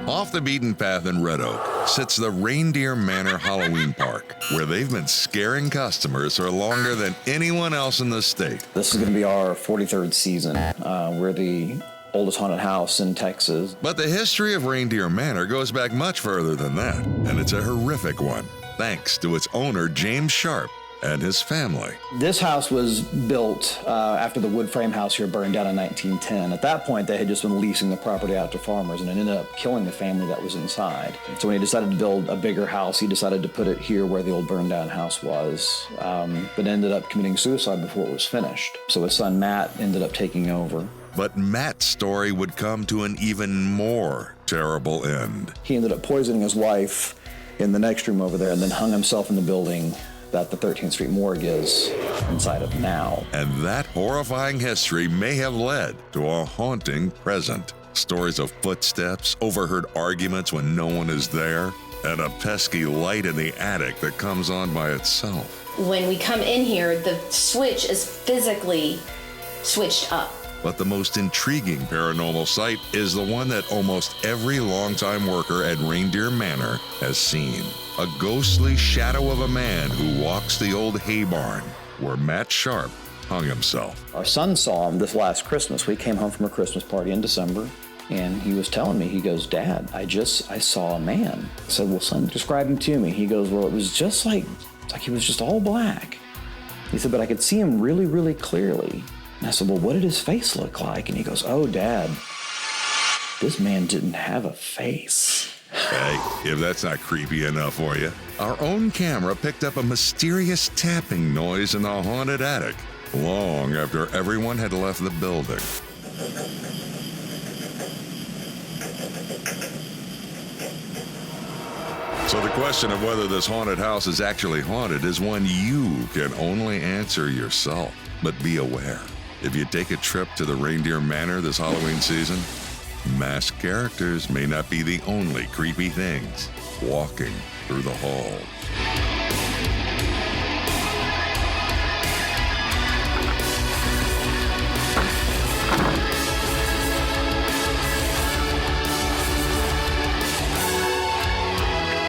Off the beaten path in Red Oak sits the Reindeer Manor Halloween Park, where they've been scaring customers for longer than anyone else in the state. This is going to be our 43rd season. We're the oldest haunted house in Texas. But the history of Reindeer Manor goes back much further than that, and it's a horrific one, thanks to its owner, James Sharp, and his family. This house was built after the wood frame house here burned down in 1910. At that point, they had just been leasing the property out to farmers, and it ended up killing the family that was inside. So when he decided to build a bigger house, he decided to put it here where the old burned down house was, but ended up committing suicide before it was finished. So his son, Matt, ended up taking over. But Matt's story would come to an even more terrible end. He ended up poisoning his wife in the next room over there and then hung himself in the building that the 13th Street Morgue is inside of now. And that horrifying history may have led to a haunting present. Stories of footsteps, overheard arguments when no one is there, and a pesky light in the attic that comes on by itself. When we come in here, the switch is physically switched up. But the most intriguing paranormal sight is the one that almost every longtime worker at Reindeer Manor has seen. A ghostly shadow of a man who walks the old hay barn where Matt Sharp hung himself. Our son saw him this last Christmas. We came home from a Christmas party in December, and he was telling me, he goes, "Dad, I saw a man." I said, "Well, son, describe him to me." He goes, "Well, it was just like he was just all black." He said, "But I could see him really, really clearly." And I said, "Well, what did his face look like?" And he goes, "Oh, Dad, this man didn't have a face." Hey, if that's not creepy enough for you. Our own camera picked up a mysterious tapping noise in the haunted attic long after everyone had left the building. So the question of whether this haunted house is actually haunted is one you can only answer yourself. But be aware, if you take a trip to the Reindeer Manor this Halloween season, masked characters may not be the only creepy things walking through the halls.